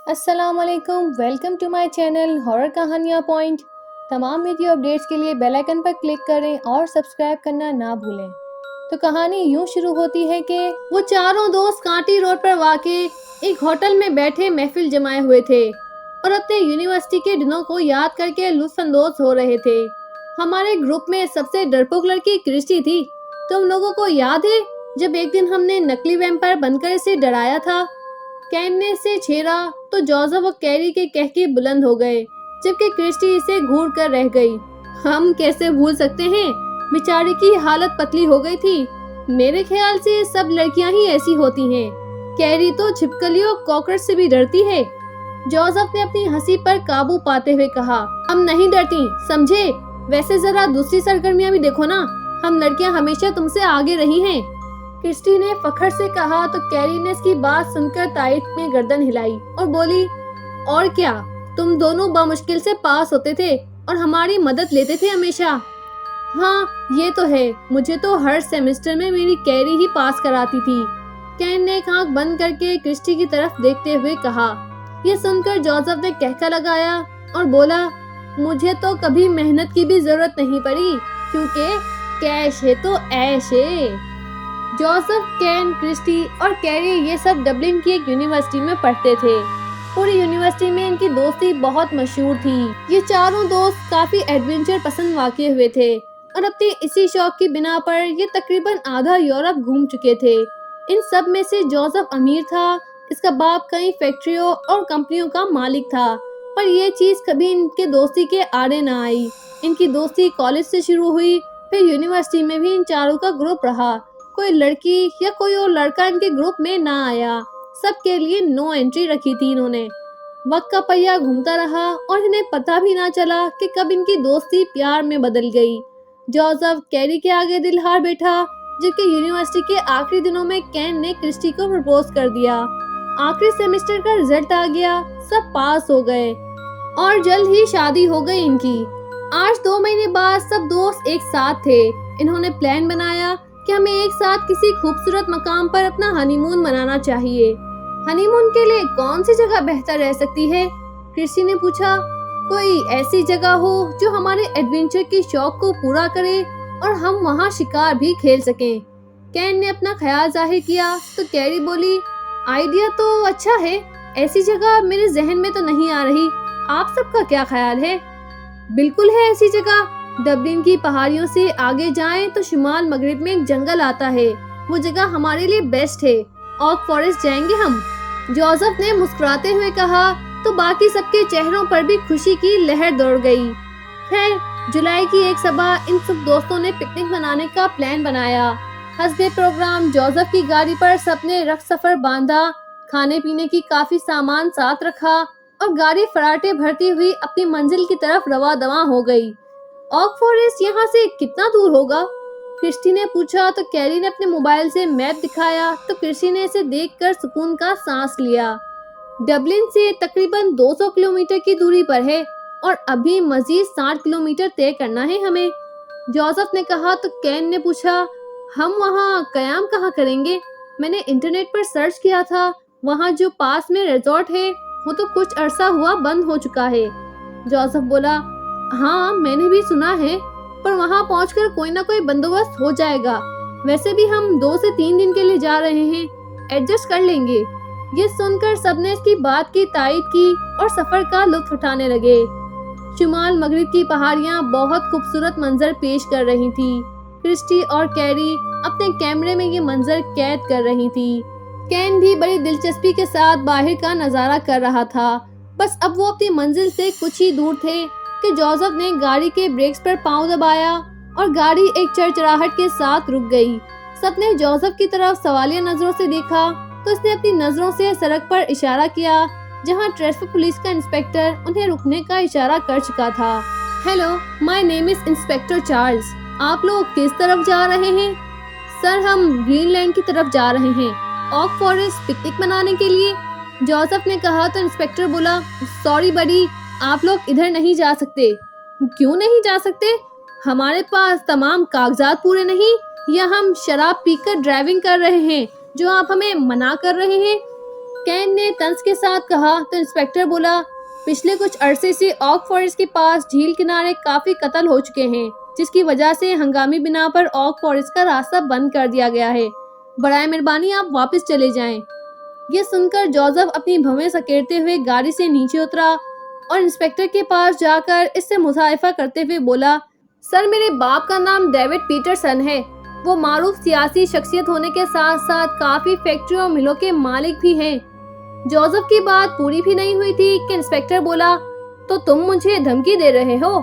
अस्सलामुअलैकुम, welcome to my channel horror कहानियाँ point. तमाम वीडियो अपडेट्स के लिए बेल आइकन पर क्लिक करें और सब्सक्राइब करना ना भूलें। तो कहानी यूं शुरू होती है कि वो चारों दोस्त कांटी रोड पर वाक़े एक होटल में बैठे महफिल जमाए हुए थे और अपने यूनिवर्सिटी के दिनों को याद करके लुत्फ़अंदोज़ हो रहे थे। हमारे ग्रुप में सबसे डरपोक लड़की क्रिस्टी थी। तुम लोगों को याद है जब एक दिन हमने नकली वैम्पायर बनकर इसे डराया था? कैन ने इसे छेड़ा तो जोसेफ और कैरी के कहके बुलंद हो गए, जबकि क्रिस्टी इसे घूर कर रह गई। हम कैसे भूल सकते हैं, बेचारी की हालत पतली हो गई थी। मेरे ख्याल से सब लड़कियां ही ऐसी होती हैं। कैरी तो छिपकलियों कॉकरोच से भी डरती है। जोसेफ ने अपनी हंसी पर काबू पाते हुए कहा, हम नहीं डरती, समझे? वैसे जरा दूसरी सरगर्मियां भी देखो ना, हम लड़कियां हमेशा तुमसे आगे रही हैं। क्रिस्टी ने फखर से कहा तो कैरी ने इसकी बात सुनकर तायद में गर्दन हिलाई और बोली, और क्या, तुम दोनों बामुश्किल से पास होते थे और हमारी मदद लेते थे हमेशा। हाँ, ये तो है, मुझे तो हर सेमेस्टर में मेरी कैरी ही पास कराती थी। कैन ने एक आंख बंद करके क्रिस्टी की तरफ देखते हुए कहा। यह सुनकर जोसेफ ने कहका लगाया और बोला, मुझे तो कभी मेहनत की भी जरूरत नहीं पड़ी, क्योंकि कैश है तो ऐश है। जोसेफ, कैन, क्रिस्टी और कैरी ये सब डबलिन की एक यूनिवर्सिटी में पढ़ते थे। पूरी यूनिवर्सिटी में इनकी दोस्ती बहुत मशहूर थी। ये चारों दोस्त काफी एडवेंचर पसंद वाक़े हुए थे और अपने इसी शौक की बिना पर ये तकरीबन आधा यूरोप घूम चुके थे। इन सब में से जोसेफ अमीर था। इसका बाप कई फैक्ट्रियों और कंपनियों का मालिक था, पर यह चीज कभी इनके दोस्ती के आड़े न आई। इनकी दोस्ती कॉलेज से शुरू हुई, फिर यूनिवर्सिटी में भी इन चारों का ग्रुप रहा। कोई लड़की या कोई और लड़का इनके ग्रुप में ना आया। सबके लिए नो एंट्री रखी थी इन्होंने। वक्त का पहिया घूमता रहा और इन्हें पता भी ना चला कि कब इनकी दोस्ती प्यार में बदल गई। जोसेफ कैरी के आगे दिल हार बैठा, जबकि यूनिवर्सिटी के आखिरी दिनों में कैन ने क्रिस्टी को प्रपोज कर दिया। आखिरी सेमेस्टर का रिजल्ट आ गया, सब पास हो गए और जल्द ही शादी हो गई इनकी। आज 2 महीने बाद सब दोस्त एक साथ थे। इन्होंने प्लान बनाया कि हमें एक साथ किसी खूबसूरत मकाम पर अपना हनीमून मनाना चाहिए। हनीमून के लिए कौन सी जगह बेहतर रह सकती है? क्रिस्टी ने पूछा। कोई ऐसी जगह हो जो हमारे एडवेंचर के शौक को पूरा करे और हम वहाँ शिकार भी खेल सकें। कैन ने अपना ख्याल जाहिर किया तो कैरी बोली, आइडिया तो अच्छा है, ऐसी जगह मेरे जहन में तो नहीं आ रही। आप सबका क्या ख्याल है? बिल्कुल है ऐसी जगह। डबलिन की पहाड़ियों से आगे जाएं तो शुमाल मगरिब में एक जंगल आता है। वो जगह हमारे लिए बेस्ट है। ओक फॉरेस्ट जाएंगे हम। जोसेफ ने मुस्कुराते हुए कहा तो बाकी सबके चेहरों पर भी खुशी की लहर दौड़ गई। खैर, जुलाई की एक सुबह इन सब दोस्तों ने पिकनिक मनाने का प्लान बनाया। हंसदे प्रोग्राम, जोसेफ की गाड़ी पर सबने रख सफर बांधा, खाने पीने की काफी सामान साथ रखा और गाड़ी फराटे भरती हुई अपनी मंजिल की तरफ रवा दवा हो गई। ओक फॉरेस्ट यहाँ से कितना दूर होगा? क्रिस्टी ने पूछा तो कैरी ने अपने मोबाइल से मैप दिखाया तो क्रिस्टी ने इसे देखकर सुकून का सांस लिया। डबलिन से तकरीबन 200 किलोमीटर की दूरी पर है और अभी मजीद 60 किलोमीटर तय करना है हमें। जोसेफ ने कहा तो कैन ने पूछा, हम वहाँ कयाम कहाँ करेंगे? मैंने इंटरनेट पर सर्च किया था, वहाँ जो पास में रिजॉर्ट है वो तो कुछ अरसा हुआ बंद हो चुका है। जोसेफ बोला, हाँ मैंने भी सुना है, पर वहाँ पहुँचकर कोई ना कोई बंदोबस्त हो जाएगा। वैसे भी हम 2 से 3 दिन के लिए जा रहे हैं, एडजस्ट कर लेंगे। ये सुनकर सबने इसकी बात की तायद की और सफर का लुत्फ उठाने लगे। शुमाल मगरिब की पहाड़ियाँ बहुत खूबसूरत मंजर पेश कर रही थी। क्रिस्टी और कैरी अपने कैमरे में ये मंजर कैद कर रही थी। कैन भी बड़ी दिलचस्पी के साथ बाहर का नजारा कर रहा था। बस अब वो अपनी मंजिल से कुछ ही दूर थे कि जोसेफ ने गाड़ी के ब्रेक्स पर पांव दबाया और गाड़ी एक चरचराहट के साथ रुक गई। सबने जोसेफ की तरफ सवालिया नजरों से देखा तो उसने अपनी नजरों से सड़क पर इशारा किया, जहां ट्रैफिक पुलिस का इंस्पेक्टर उन्हें रुकने का इशारा कर चुका था। Hello, my name is inspector Charles. आप लोग किस तरफ जा रहे हैं? सर, हम ग्रीनलैंड की तरफ जा रहे हैं, ओक फॉरेस्ट पिकनिक मनाने के लिए। जोसेफ ने कहा तो इंस्पेक्टर बोला, सॉरी बडी, आप लोग इधर नहीं जा सकते। क्यों नहीं जा सकते? हमारे पास तमाम कागजात पूरे नहीं, या हम शराब पीकर ड्राइविंग कर रहे हैं जो आप हमें मना कर रहे हैं? कैन ने तंज के साथ कहा तो इंस्पेक्टर बोला, पिछले कुछ अरसे से ऑक फॉरेस्ट के पास झील किनारे काफी कत्ल हो चुके हैं, जिसकी वजह से हंगामी बिना पर ऑक फॉरेस्ट का रास्ता बंद कर दिया गया है। बराए मेहरबानी आप वापस चले जाएं। ये सुनकर जोसेफ अपनी भवें सकेरते हुए गाड़ी से नीचे उतरा और इंस्पेक्टर के पास जाकर इससे मुसाफा करते हुए बोला, सर मेरे बाप का नाम डेविड पीटरसन है। वो मारूफ सियासी शख्सियत होने के साथ साथ काफी फैक्ट्री और मिलों के मालिक भी हैं। जोसेफ की बात पूरी भी नहीं हुई थी कि इंस्पेक्टर बोला, तो तुम मुझे धमकी दे रहे हो?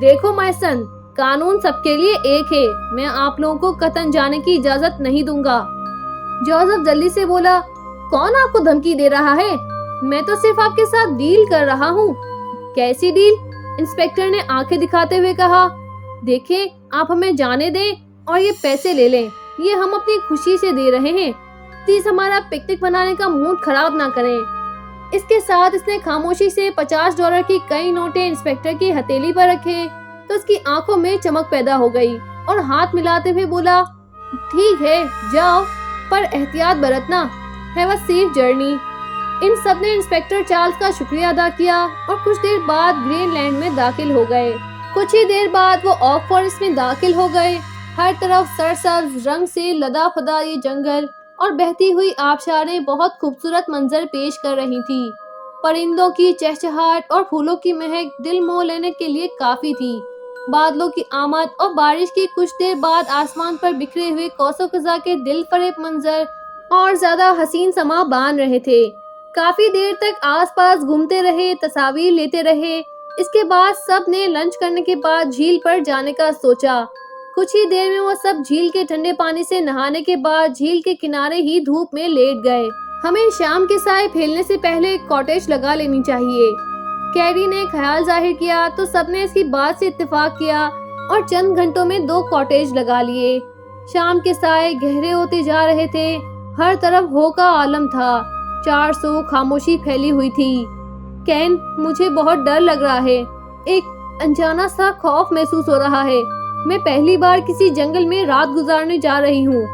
देखो माय सन, कानून सबके लिए एक है। मैं आप लोगों को कतन जाने की इजाजत नहीं दूंगा। जोसेफ जल्दी से बोला, कौन आपको धमकी दे रहा है? मैं तो सिर्फ आपके साथ डील कर रहा हूँ। कैसी डील? इंस्पेक्टर ने आंखें दिखाते हुए कहा, देखें, आप हमें जाने दें और ये पैसे ले लें। ये हम अपनी खुशी से दे रहे हैं। प्लीज हमारा पिकनिक बनाने का मूड खराब ना करें। इसके साथ इसने खामोशी से $50 की कई नोटें इंस्पेक्टर की हथेली पर रखे तो उसकी आंखों में चमक पैदा हो गई और हाथ मिलाते हुए बोला, ठीक है जाओ, पर एहतियात बरतना। Have a safe journey. इन सब ने इंस्पेक्टर चार्ल्स का शुक्रिया अदा किया और कुछ देर बाद ग्रीनलैंड में दाखिल हो गए। कुछ ही देर बाद वो ऑक फॉरेस्ट में दाखिल हो गए। हर तरफ सरसब्ज रंग से लदा फदा ये जंगल और बहती हुई आबशारें बहुत खूबसूरत मंजर पेश कर रही थी। परिंदों की चहचहाट और फूलों की महक दिल मोह लेने के लिए काफी थी। बादलों की आमद और बारिश की कुछ देर बाद आसमान पर बिखरे हुए कौसो कज़ा के दिल फरेब मंजर और ज्यादा हसीन समा बांध रहे थे। काफी देर तक आसपास घूमते रहे, तस्वीर लेते रहे। इसके बाद सब ने लंच करने के बाद झील पर जाने का सोचा। कुछ ही देर में वो सब झील के ठंडे पानी से नहाने के बाद झील के किनारे ही धूप में लेट गए। हमें शाम के साए फैलने से पहले कॉटेज लगा लेनी चाहिए। कैरी ने ख्याल जाहिर किया तो सबने इसकी बात से इत्तेफाक किया और चंद घंटों में 2 कॉटेज लगा लिए। शाम के साए गहरे होते जा रहे थे। हर तरफ हो का आलम था। 400 खामोशी फैली हुई थी। कैन, मुझे बहुत डर लग रहा है। एक अनजाना सा खौफ महसूस हो रहा है। मैं पहली बार किसी जंगल में रात गुजारने जा रही हूँ।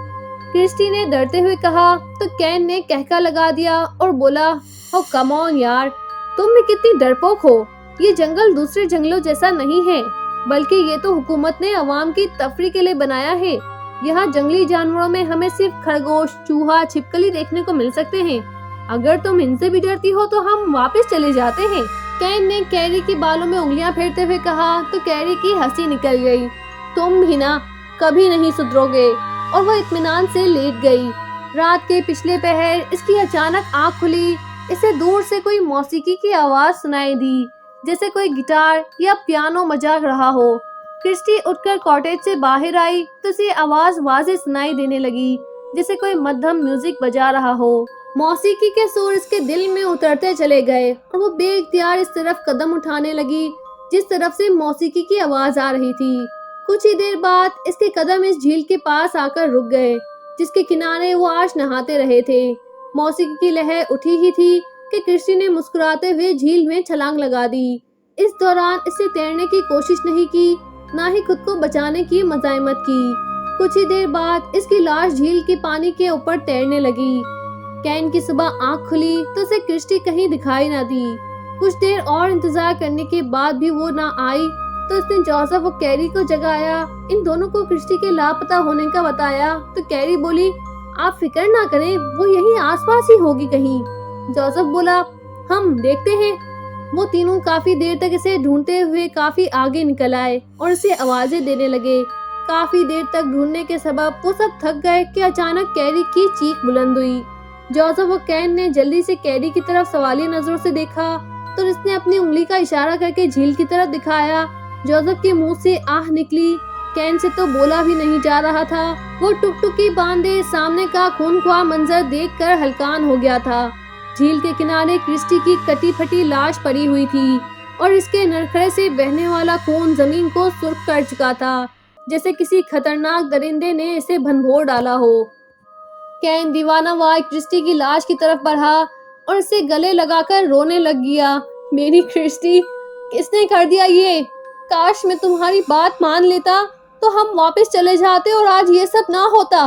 क्रिस्टी ने डरते हुए कहा तो कैन ने कहका लगा दिया और बोला, ओ कम ऑन यार, तुम भी कितनी डरपोक हो। ये जंगल दूसरे जंगलों जैसा नहीं है, बल्कि ये तो हुकूमत ने अवाम की तफरी के लिए बनाया है। यहाँ जंगली जानवरों में हमें सिर्फ खरगोश, चूहा, छिपकली देखने को मिल सकते हैं। अगर तुम इनसे भी डरती हो तो हम वापस चले जाते हैं। कैन ने कैरी के बालों में उंगलियां फेरते हुए कहा तो कैरी की हंसी निकल गई। तुम भी ना कभी नहीं सुधरोगे। और वह इत्मीनान से लेट गई। रात के पिछले पहर इसकी अचानक आंख खुली। इसे दूर से कोई मौसीकी की आवाज सुनाई दी, जैसे कोई गिटार या पियानो बजा रहा हो। क्रिस्टी उठकर कॉटेज से बाहर आई तो उसे आवाज वाज़ेह सुनाई देने लगी, जैसे कोई मध्यम म्यूजिक बजा रहा हो। मौसीकी के सुर इसके दिल में उतरते चले गए और वो बेइख्तियार इस तरफ कदम उठाने लगी जिस तरफ से मौसीकी की आवाज आ रही थी। कुछ ही देर बाद इसके कदम इस झील के पास आकर रुक गए, जिसके किनारे वो आज नहाते रहे थे। मौसीकी की लहर उठी ही थी कि क्रिस्टी ने मुस्कुराते हुए झील में छलांग लगा दी। इस दौरान इसने तैरने की कोशिश नहीं की, ना ही खुद को बचाने की मज़ाहिमत की। कुछ ही देर बाद इसकी लाश झील के पानी के ऊपर तैरने लगी। कैन की सुबह आंख खुली तो उसे क्रिस्टी कहीं दिखाई ना दी। कुछ देर और इंतजार करने के बाद भी वो ना आई तो उसने जोसेफ और कैरी को जगाया। इन दोनों को क्रिस्टी के लापता होने का बताया तो कैरी बोली, आप फिक्र ना करें, वो यहीं आसपास ही होगी कहीं। जोसेफ बोला, हम देखते हैं। वो तीनों काफी देर तक इसे ढूंढते हुए काफी आगे निकल आए और इसे आवाजें देने लगे। काफी देर तक ढूंढने के सबब वो सब थक गए कि अचानक कैरी की चीख बुलंद हुई। जोसेफ और कैन ने जल्दी से कैरी की तरफ सवालिया नजरों से देखा तो उसने अपनी उंगली का इशारा करके झील की तरफ दिखाया। जोसेफ के मुंह से आह निकली। कैन से तो बोला भी नहीं जा रहा था। वो टुकटुकी बांधे सामने का खूनख्वार मंजर देखकर हलकान हो गया था। झील के किनारे क्रिस्टी की कटी फटी लाश पड़ी हुई थी और इसके नरखड़े से बहने वाला खून जमीन को सुर्ख कर चुका था, जैसे किसी खतरनाक दरिंदे ने इसे भंभोर डाला हो। कैन दीवाना वार क्रिस्टी की लाश की तरफ बढ़ा और इसे गले लगाकर रोने लग गया। मेरी क्रिस्टी, किसने कर दिया ये? काश मैं तुम्हारी बात मान लेता तो हम वापस चले जाते और आज ये सब ना होता।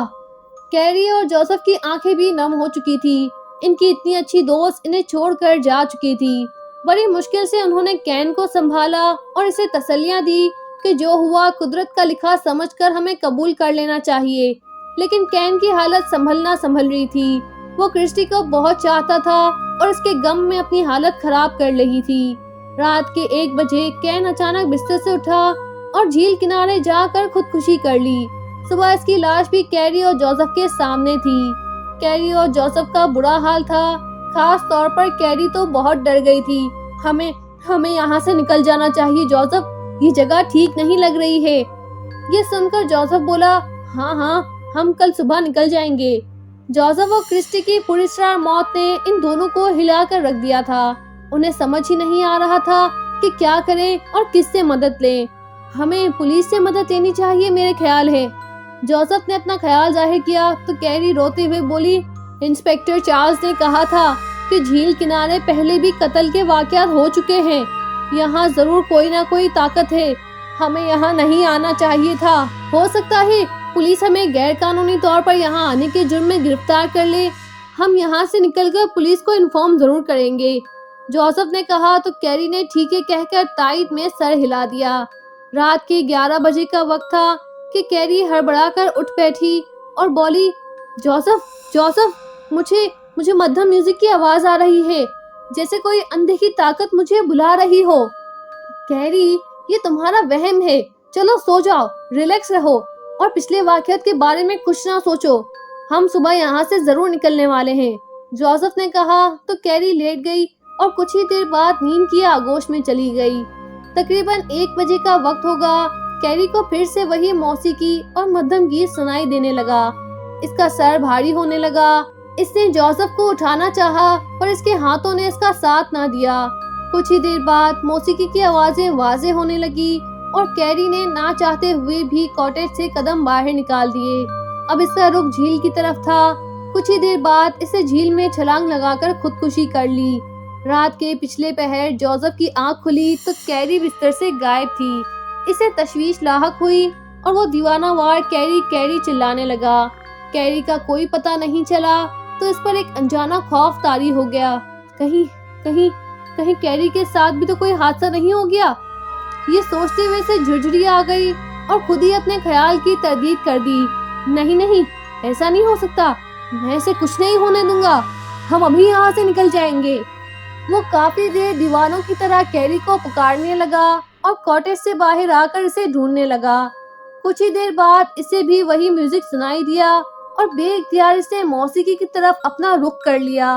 कैरी और जोसेफ की आंखें भी नम हो चुकी थी। इनकी इतनी अच्छी दोस्त इन्हें छोड़कर जा चुकी थी। बड़ी मुश्किल से उन्होंने कैन को संभाला और इसे तसल्लियां दी कि जो हुआ कुदरत का लिखा समझकर हमें कबूल कर लेना चाहिए। लेकिन कैन की हालत संभल रही थी। वो क्रिस्टी को बहुत चाहता था और उसके गम में अपनी हालत खराब कर रही थी। रात के 1 बजे कैन अचानक बिस्तर से उठा और झील किनारे जाकर खुदकुशी कर ली। सुबह इसकी लाश भी कैरी और जोसेफ के सामने थी। कैरी और जोसेफ का बुरा हाल था, खास तौर पर कैरी तो बहुत डर गई थी। हमें हमें यहाँ से निकल जाना चाहिए जोसेफ, ये जगह ठीक नहीं लग रही है। ये सुनकर जोसेफ बोला, हाँ हाँ, हम कल सुबह निकल जाएंगे। जोसेफ और क्रिस्टी की पुरस्कार मौत ने इन दोनों को हिलाकर रख दिया था। उन्हें समझ ही नहीं आ रहा था कि क्या करें और किससे मदद लें। हमें पुलिस से मदद लेनी चाहिए मेरे ख्याल है। जोसेफ ने अपना ख्याल जाहिर किया तो कैरी रोते हुए बोली, इंस्पेक्टर चार्ल्स ने कहा था कि झील किनारे पहले भी कत्ल के वाकयात हो चुके हैं। यहाँ जरूर कोई ना कोई ताकत है। हमें यहाँ नहीं आना चाहिए था। हो सकता है पुलिस हमें गैर कानूनी तौर पर यहाँ आने के जुर्म में गिरफ्तार कर ले। हम यहाँ से निकलकर पुलिस को इन्फॉर्म जरूर करेंगे। जोसेफ ने कहा तो कैरी ने ठीक है कहकर तायद में सर हिला दिया। रात के 11 बजे का वक्त था कि कैरी हड़बड़ाकर उठ बैठी और बोली, जोसेफ जोसेफ, मुझे मध्यम म्यूजिक की आवाज आ रही है, जैसे कोई अनदेखी ताकत मुझे बुला रही हो। कैरी, ये तुम्हारा वहम है। चलो सो जाओ, रिलैक्स रहो और पिछले वाकयात के बारे में कुछ ना सोचो। हम सुबह यहाँ से जरूर निकलने वाले हैं। जोसेफ ने कहा तो कैरी लेट गई और कुछ ही देर बाद नींद की आगोश में चली गई। तकरीबन 1 बजे का वक्त होगा। कैरी को फिर से वही मौसीकी और मध्यम गीत सुनाई देने लगा। इसका सर भारी होने लगा। इसने जोसेफ को उठाना चाहा पर इसके हाथों ने इसका साथ ना दिया। कुछ ही देर बाद मौसीकी की आवाजें वाज़ेह होने लगी और कैरी ने ना चाहते हुए भी कॉटेज से कदम बाहर निकाल दिए। अब इसका रुख झील की तरफ था। कुछ ही देर बाद इसे झील में छलांग लगाकर खुदकुशी कर ली। रात के पिछले पहर जोसेफ की आंख खुली तो कैरी बिस्तर से गायब थी। इसे तशवीश लाहक हुई और वो दीवानावार कैरी कैरी चिल्लाने लगा। कैरी का कोई पता नहीं चला तो इस पर एक अनजाना खौफ तारी हो गया। कहीं कहीं कहीं कैरी के साथ भी तो कोई हादसा नहीं हो गया। ये सोचते हुए से झुरझुरी आ गई और खुद ही अपने ख्याल की तरदीद कर दी। नहीं नहीं, ऐसा नहीं हो सकता। मैं इसे कुछ नहीं होने दूंगा। हम अभी यहाँ से निकल जाएंगे। वो काफी देर दीवानों की तरह कैरी को पुकारने लगा और कॉटेज से बाहर आकर इसे ढूंढने लगा। कुछ ही देर बाद इसे भी वही म्यूजिक सुनाई दिया और बेइख्तियार इसने मौसीकी की तरफ अपना रुख कर लिया।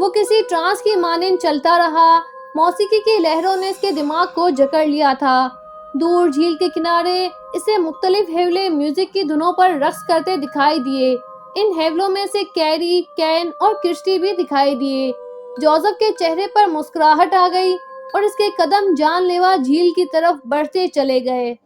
वो किसी ट्रांस की मानिंद चलता रहा। मौसीकी की लहरों ने इसके दिमाग को जकड़ लिया था। दूर झील के किनारे इसे मुख्तलिफ हेवले म्यूजिक की धुनों पर रक्स करते दिखाई दिए। इन हेवलों में से कैरी, कैन और क्रिस्टी भी दिखाई दिए। जोसेफ के चेहरे पर मुस्कुराहट आ गई और इसके कदम जानलेवा झील की तरफ बढ़ते चले गए।